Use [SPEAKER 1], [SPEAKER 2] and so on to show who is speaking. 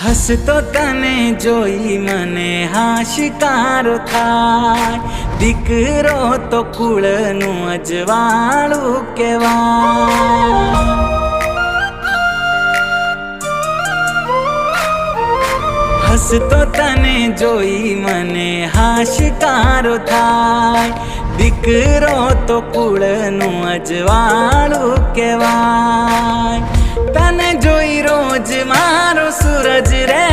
[SPEAKER 1] હસતો તને જોઈ મને હાશિકારો થાય, દીકરો તો કુળનું અજવાળું કહેવાય। હસતો તને જોઈ મને હાશિકારો થાય, દીકરો તો કુળનું અજવાળું કહેવાય। તને જોઈ રોજ મારો સૂરજ રે